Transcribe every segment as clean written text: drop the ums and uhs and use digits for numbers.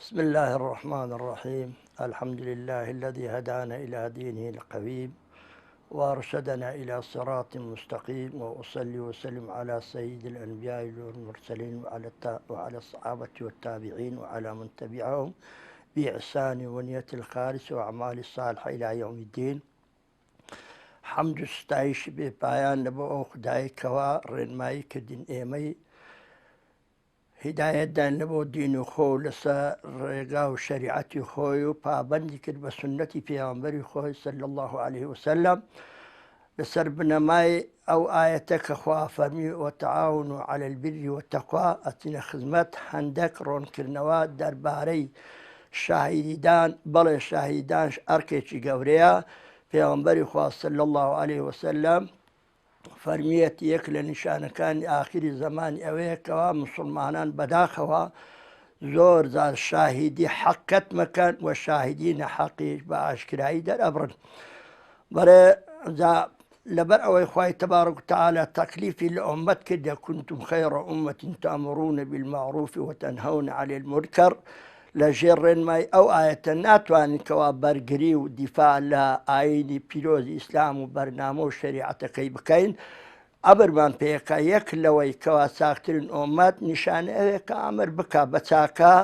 بسم الله الرحمن الرحيم. الحمد لله الذي هدانا إلى دينه القويم وأرشدنا إلى صراط مستقيم، وأصلي وسلم على سيد الأنبياء والمرسلين وعلى الصحابة والتابعين وعلى من تبعهم بإحسان ونية الخالص وأعمال الصالحة إلى يوم الدين. حمد ستایش بێ پایان لەبۆ ئەو خودایەکەوە ڕێنمایی کردین ئێمەی هیدایەتدان لەبۆ دین و خۆ لەسەر ڕێگا و شەریعەتی خۆی و پابەندی کرد بە سنەتی پێغەمبەری خۆی صلی الله عليه وسلم لەسەر بنەمای ئەو ئایەتە کە خوا فەرمی وتعاونوا على البر والتقوى ئەچینە خزمەت هەندێک ڕۆنکردنەوە دەربارەی شاهیدان. بەڵێ شاهیدان ئەرکێکی گەورەیە. پێغەمبەری خوا صلی الله عليه وسلم فەرمیەتی یەک لە نیشانەکانی ئاخری زمانی ئەوەیە کەوا مسلمانان بەداخەوە زۆر جار شاهیدی حەقەت مەکەن و شاهیدی نەحەقیش بە ئاشکرایی دەرئەبڕن. لەبەر ئەوەی خوای تەبارەک و تەعالە تەکلیفی لە ئومەت کردە كنتم خير أمة تأمرون بالمعروف وتنهون عن المنكر. لە ژێر ڕێنمای ئەو ئاەتە ناتوانین کەوا بەرگری و دیفاع لە ئاینی پیرۆزی ئیسلام و بەرنامە و شەریعەتەکەی بکەین. ئەبرمان پێیەکە یەک لەوەی کەوا چاکترین ئومەت نیشانە ئەوەیە کە ئەمر بکە بە چاکە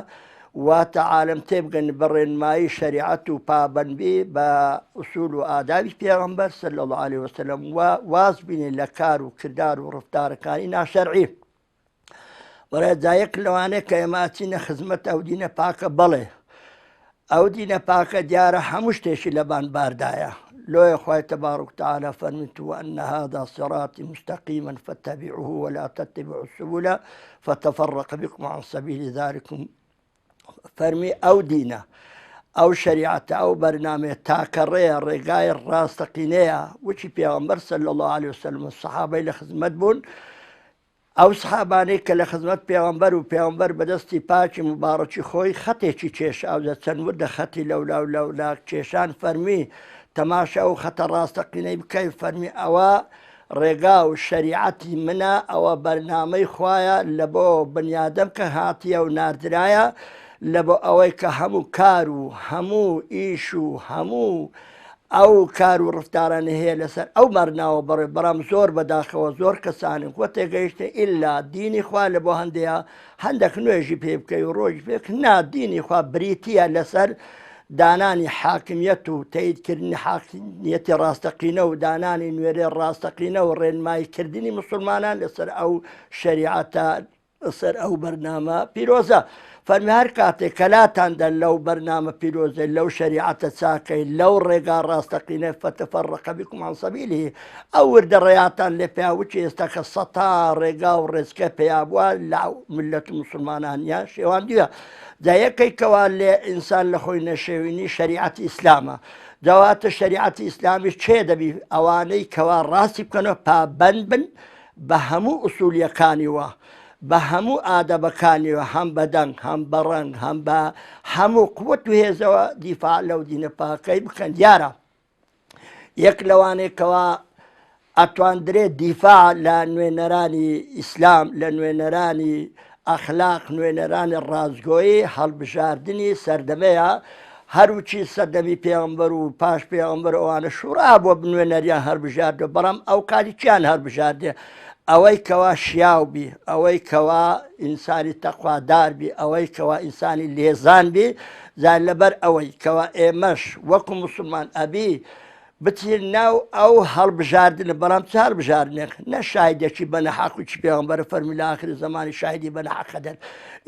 واتە عالم تێبگەن بە ڕێنمایی شەریعەت و پابەندی بە ئوسوول و ئادابی پێغەمبەر صلی الله عليه وسلم و واز بینێ لە کار و کردار و ڕفتارەکانی ناشەرعی. وەرەجا یەک لەوانەیە کە ئێمە ئەچینە خزمەت ئەو دینە پاکە. بەڵێ ئەو دینە پاکە دیارە هەموو شتێکی لەبان باردایە. لۆیە خوای تەبارەک و تەعالە فەرمیت وأن هذا صراطي مستقيما فاتبعوه ولا تتبعوا السبل فتفرق بكم عن سبيل ذلكم. فەرمی ئەو دینە ئەو شەریعەتە ئەو بەرنامەیە تاکەڕێیە ڕێگای ڕاستەقینەیە وچی پێغەمبەر صلی الله عليه وسلم سەحابەی لە خزمەت بوون. ئەو سەحابانەی کە لە خزمەت پێغەمبەر و پێغەمبەر بەدەستی پاکی مبارەکی خۆی خەتێکی کێشا ئەوجە چەند وردە خەتی لەولا کێشان فەرمی تەماشا و خەتە ڕاستەقینەی بکەی. فەرمی ئەوە ڕێگا و شەریعەتی منە، ئەوە بەرنامەی خوایە لە بۆ بنیادەم کە هاتیە و ناردرایە لە بۆ ئەوەی کە هەموو کار و هەموو ئیش و هەموو ئەو کار و ڕفتارانە هەیە لەسەر ئەو مەرناوە بڕێ. بەڕام زۆر بەداخەوە زۆر کەسانن وە تێگەیشتە ئیلا دینی خوا لە بۆ هەندەیە هەندێک نوێژی پێ بکەی و ڕۆژی پێک نا دینی خوا بریتیە لەسەر دانانی حاکمیەت و تاییدکردنی حاکمیەتی ڕاستەقینە و دانانی نوێرێ ڕاستەقینە و ڕێنماییکردنی مسلمانان لەسەر ئەو شەریعەتە لەسەر ئەو بەرنامە پیرۆزە. فەرمی هەر کاتێک کەلاتاندا لەو بەرنامە پیرۆزە لەو شەریعەتە چاکەی لەو ڕێگا ڕاستەقینە فتەفەرەق بکم عن سەبیله. ئەو وردە ڕێیاتان لێ پیاوچی ئێستا کە سەتا ڕێگا و ڕێزکە پێیا بووە لە ملەت مسلمانانیان شێوان دیوە. جا یەکێکەوە لێ ئینسان لە خۆی نەشێوینی شەریعەتی ئیسلامە. جاواتە شەریعەتی ئیسلامیش چێ دەبی ئەوانەی کەوا ڕاستی بکەنەوە پابەند بن بە هەموو ئوسوولیەکانیوە بە هەموو ئادەبەکانیوە، هەم بە دەنگ هەم بە ڕەنگ هەم بە هەموو قووەت و هێزەوە دیفاع لەو دینە پاکەی بکەن. دیارە یەک لەوانەیەکەوە ئەتواندرێت دیفاع لە نوێنەرانی ئیسلام، لە نوێنەرانی ئەخلاق، نوێنەرانی ڕازگۆیی هەڵبژاردننی سەردەمەیە. هەروچی سەردەمی پێغەمبەر و پاش پێغەمبەر ئەوانە شوڕا بۆ بنوێنەریان هەڵبژاردە. بەڵام ئەو کاری چیان هەڵبژاردێ؟ ئەوەی کەوا شیاو بی، ئەوەی کەوا ئینسانی تەخوادار بی، ئەوەی کەوا ئینسانی لێزان بی. زان لەبەر ئەوەی کەوا ئێمەش وەکو مسلمان ئەبی بچین ناو ئەو هەڵبژاردنە. بەڵام چ هەڵبژاردنێک نە شاهیدێکی بە نەحەق و چی پێغەمبەر فەرمی لە ئاخری زمانی شاهیدی بە نەحەق دەن.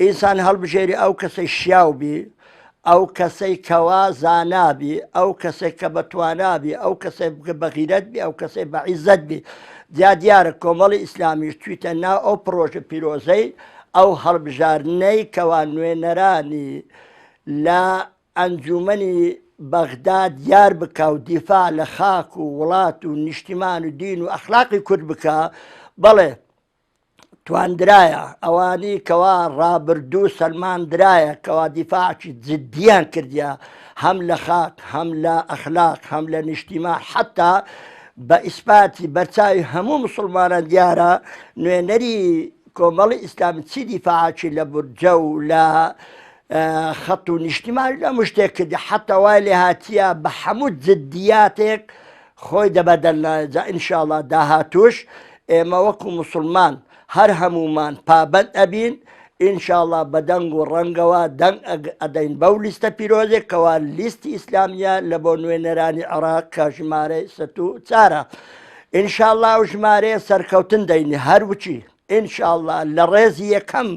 ئینسان هەڵبژێری ئەو کەسەی شیاو بی، ئەو کەسەی کەوا زانابی، ئەو کەسێک کە بەتوانابی، ئەو کەسەی بە غیرەت بی، ئەو کەسەی بە عیزەت بی. دیارە کۆمەڵی ئیسلامیش چویتە ناو ئەو پرۆژە پیرۆزەی ئەو هەڵبژاردنەی کەوا نوێنەرانی لە ئەنجومەنی بەغدا دیار بکە و دیفاع لە خاک و وڵات و نیشتیمان و دین و ئەخلاقی کورد بکە. بەڵێ تواندرایە ئەوانی کەوا ڕابردوو سەلماندرایە کەوا دیفاعی جددیان کردیە هەم لە خاک هەم لە ئەخلاق هەم لە نیشتیما حتا بە ئیسپاتی بەرچاوی هەموو مسلمانان دیارە نوێنەری کۆمەڵی ئیسلامی چی دیفاعی لە بورجە و لە خەت و نیشتیمان لە مشتێک کردی حتا وای لێ هاتیە بە هەموو جددیاتێک خۆی دەبەدەلجا ئینشاءڵڵا داهاتوش ئێمە وەکو مسلمان هەر هەمومان پابەند ئەبین ئینشاءڵڵا بە دەنگ و ڕەنگەوە دەنگ ئەدەین بەو لیستە پیرۆزێکەوە لیستی ئیسلامیە لە بۆ نوێنەرانی عێراق کە ژمارەی 104 ئینشاءڵڵا و ژمارەیە سەرکەوتن دەینی هەروچی ئینشاءڵڵا لە ڕێزی یەکەم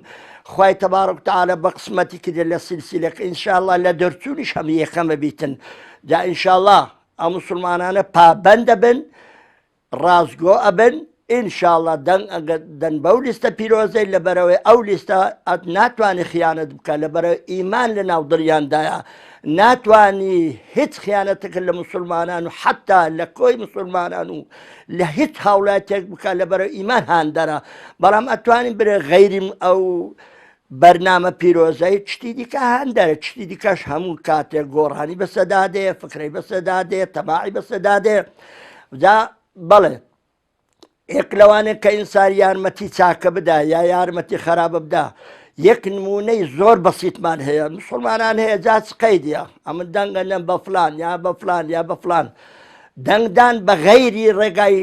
خوای تەبارەک وتعالە بە قسمەتی کردێ لە سیلسیلەکە ئینشاءڵڵا لە دەرچوونیش هەم یەکەمە بیتن جا ئینشاءڵڵا ئەم مسلمانانە پابەند دەبن ڕازگۆ ئەبن ئینشاءڵڵا دەن بەو لیستە پیرۆزەی لەبەرەوەی ئەو لیستە ناتوانانی خیانەت بکە لەبەرەوە ئیمان لە ناو دڵیاندایە ناتوانی هیچ خیانەتەکە لە مسلمانان و حتا لە کۆی مسلمانان و لە هیچ هاوڵاتێک بکە لەبەرەوە ئیمان هاندەرە بەڵام ئەتوانین برێ غەیریم ئەو بەرنامە پیرۆزەی چتی دیکە هەندەرە چتی دیکەش هەموو کاتێک گۆڕانی بەسەدادێ فکرەی بەسەدادێ تەماعی بەسەدادێ جا بەڵێ یەک لەوانێک کە ئینسان یارمەتی چاکە بدا یا یارمەتی خراپە بدا یەک نمونەی زۆر بەسیتمان هەیە مسلمانان هەیە جا چ قەیدیە ئەمە دەنگە لەم بە فلان یا بە فلان یا بە فلان دەنگدان بە غەیری ڕێگای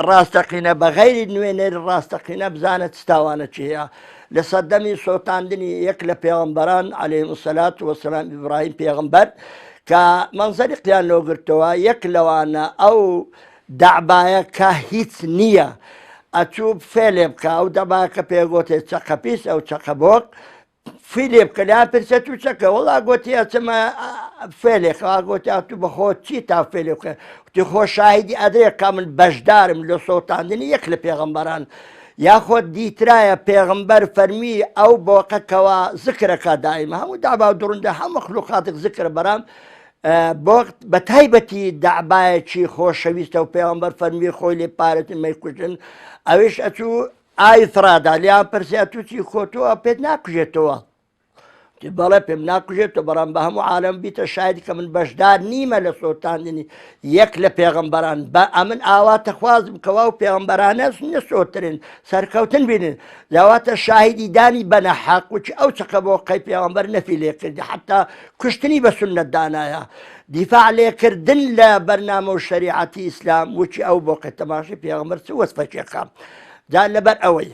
ڕاستەقینە بە غەیری نوێنەری ڕاستەقینە بزانە چتاوانە چی هەیە لە سەردەمی سۆتاندنی یەک لە پێغەمبەران عەلەیهیمو سەلات وەسەلام ئیبراهیم پێغەمبەر کە مەنزەری قیان لۆگرتەوە یەک لەوانە ئەو دەعبایە کە هیچ نییە ئەچوو فێلێ بکە ئەو دەباکە پێگوتێ چەقە پیس ئەو چەقە بۆک فیلێ بکە لا پرسە تو چەکە وڵا گوتی ئەچمە فێلێک گوتی تو بەخۆ چی تا فێلێ بکە وتی خۆ شاهیدی ئەدرێ کە من بەشدارم لە سۆتاندنی یەک لە پێغەمبەران یاخۆ دیترایە پێغەمبەر فەرمی ئەو بۆقەکەوە زکرەکە دائیمە هەموو دابا و دڕوندە هەموو مەخلوقاتێک زکرە بەرام بۆ بە تایبەتی دەعبایەکی خۆشەویستە و پێغەمبەر فەرمی خۆی لێ پارەتی مەیکوژن ئەویش ئەچوو ئای فرادا لیان پرسیا تووچی خۆتەوە پێت ناکوژێتەوە بەڵێ پێم ناکوژێتەوە بەڕام بە هەموو عالەم بیتە شایدی کە من بەشدار نیمە لە سۆتاندنی یەک لە پێغەمبەران بە ئەمن ئاواتە خوازم کەوا و پێغەمبەرانە نەسۆترن سەرکەوتن بینن داواتە شاهیدی دانی بەنە حەقوچی ئەو چقە بۆ قەی پێغەمبەر نەفی لێ کردی حتا کوشتنی بە سونەت دانایە دیفاع لێکردن لە بەرنامە و شەریعەتی ئیسلام وچی ئەو بۆ قەی تەماشی پێغەمبەر چ وەسفەکێکە جا لەبەر ئەوەی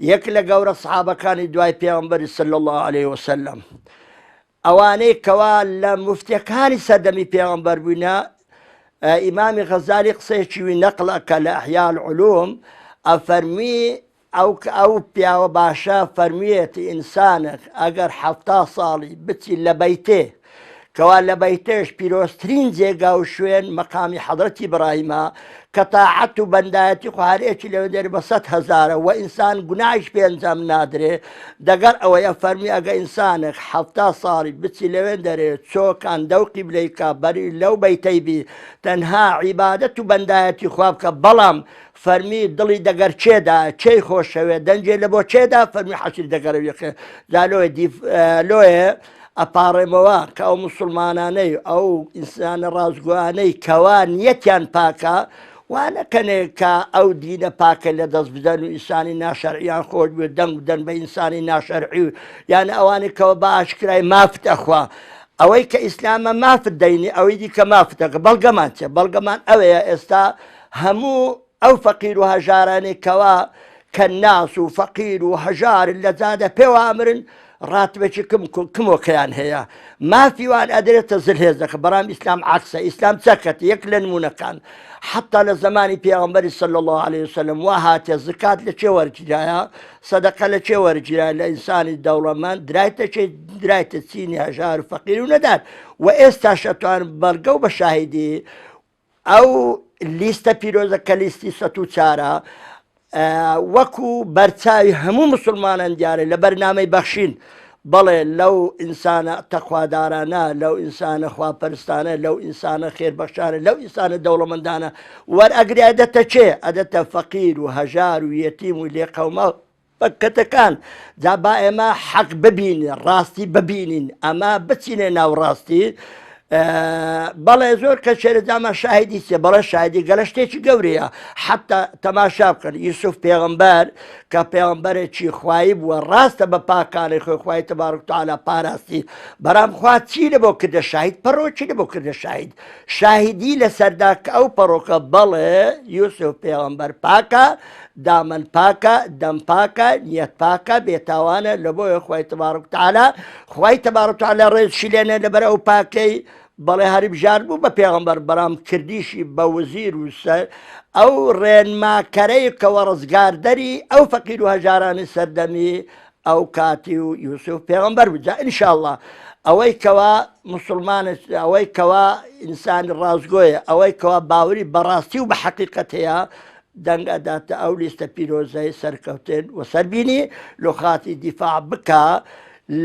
یەک لە گەورە سەحابەکانی دوای پێغەمبەری صلی الله علیه وسلم ئەوانەی کەوا لە مفتیەکانی سەردەمی پێغەمبەر بووینە ئیمامی غەزالی قسەیەکی وی نەقڵەکە لە ئەحیا العلوم ئەفەرمی ئەو پیاوە باشە فەرمیێتی ئینسانێک ئەگەر 70 ساڵی بچی لە بەیتێ کەوا لە بەیتێش پیرۆزترین جێگا و شوێن مەقامی حەضرەتی ئیبراهیمە کە تاعەت و بەندایەتی خوارێکی لەوێ دەری بە 100,000 و ئینسان گوناحیش پێ ئەنجام نادرێ دەگەر ئەوەیە فەرمی ئەگە ئینسانێک 70 ساڵی بچی لەوێ دەرێ چۆکان دەو قیبلەیکە بەری لەو بەیتەی بی تەنها عیبادەت و بەندایەتی خوا بکە بەڵام فەرمی دڵی دەگەر چێدا چێی خۆشەوێ دەنجێ لە بۆ چێدا فەرمی حەشری دەگەرەوێکە دا لۆیە ئەپارڕێمەوە کە ئەو مسلمانانەی ئەو ئینسانە ڕازگوانەی کەوا نیەتیان پاکە وانەکەنێ کە ئەو دینە پاکە لە دەست بدەن و ئینسانی ناشەرعیان خۆش بێ دەنگ بدەن بە ئینسانی ناشەرعی و یانە ئەوانەی کەەوە بە ئاشکرای مافت ئەخوا ئەوەی کە ئیسلامە مافت دەینی ئەوەی دیکە مافتەکە بەڵگەمان چێ بەڵگەمان ئەوەیە ئێستا هەموو ئەو فەقیر و هەژارانەی کەوا کە ناس و فەقیر و هەژار لە جادە پێوە ئەمرن ڕاتبێکی کمۆکەیان هەیە مافیوان ئەدرێتە زلهێزەکە بەڕام ئیسلام عکسە ئیسلام چەکەت یەک لە نمونونەکان حتا لە زمانی پێغەمبەری صلی الله عليه وسلم وا هاتێ زکات لە چێ وەرگیرایە سەدەقە لە چێ وەرگیرای لە ئینسانی دەوڵەمەند درایتە چینی هەژار و فەقیر و نەدار و ئێستا شەتوان بەڵگە و بە شاهیدی ئەو لیستە پیرۆزەکە لیستی 104 وەکو بەرچاوی هەموو مسلمانان دیارە لە بەرنامەی بەخشین بەڵێ لەو ئینسانە تەخوادارانە لەو ئینسانە خواپەرستانە لەو ئینسانە خێربەخشانە لەو ئینسانە دەوڵەمەندانە وەرئەگری ئەدەتە چێ ئەدەتە فەقیر و هەژار و یەتیم و لێقەومە بەکەتەکان جا با ئێمە حەق ببینین ڕاستی ببینین ئەمە بچینێ ناو ڕاستی بەڵێ زۆر کە شێرەجامە شاهدی سێ بەڵێ شاهدی گەلە شتێکی گەورەیە حتا تەماشا بکەن یوسف پێغەمبەر کە پێغەمبەرێکی خوایی بووە ڕاستە بە پاکانی خۆی خوای تەبارەک و تەعالا پاراستی بەرام خوا چی لەبۆ کردە شاهید پەڕۆکی لەبۆ کردە شاهید شاهدی لەسەردا کە ئەو پەڕۆکە بەڵێ یوسف پێغەمبەر پاکە دامن پاکە دەم پاکە نیەت پاکە بێتاوانە لە بۆیە خوای تەبارەک و تەعالا خوای تەبارەک و تەعالا ڕێزشی لێنە لەبەر ئەو پاکەی بەڵێ هەری بژار بوو بە پێغەمبەر بەرام کردیشی بە وزیر و سەر ئەو ڕێنماکەرەی کەوە ڕزگاردەری ئەو فەقیر و هەژارانی سەردەمی ئەو کاتی و یوسف پێغەمبەر بوو ئینشاءالله ئەوەی کەوا مسلمانە ئەوەی کەوا ئینسانی ڕازگۆیە ئەوەی کەوا باوری بەڕاستی و بە حەقیقەت هەیە دەنگ ئەداتە ئەو لیستە پیرۆزەی سەرکەوتن و سەربینی لۆخاتی دیفاع بکە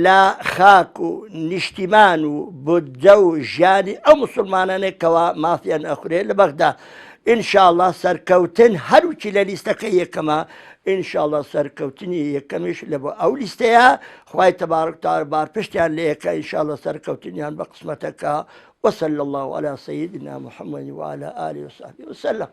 لە خاک و نیشتیمان و بودجە و ژیانی ئەو مسلمانانێکەوە مافیان ئەخورێ لە بەغدا ئینشاءالله سەرکەوتن هەروکی لە لیستەکە یەکەمە ئینشاءالله سەرکەوتنی یەکەمیش لە بۆ ئەو لیستەیە خوای تەبارەک و تەعالا بار پشتیان لێ یەکە ئینشاءالله سەرکەوتنیان بە قسمەتەکە وصلى الله على سيدنا محمد وعلى آله وصحبه وسلم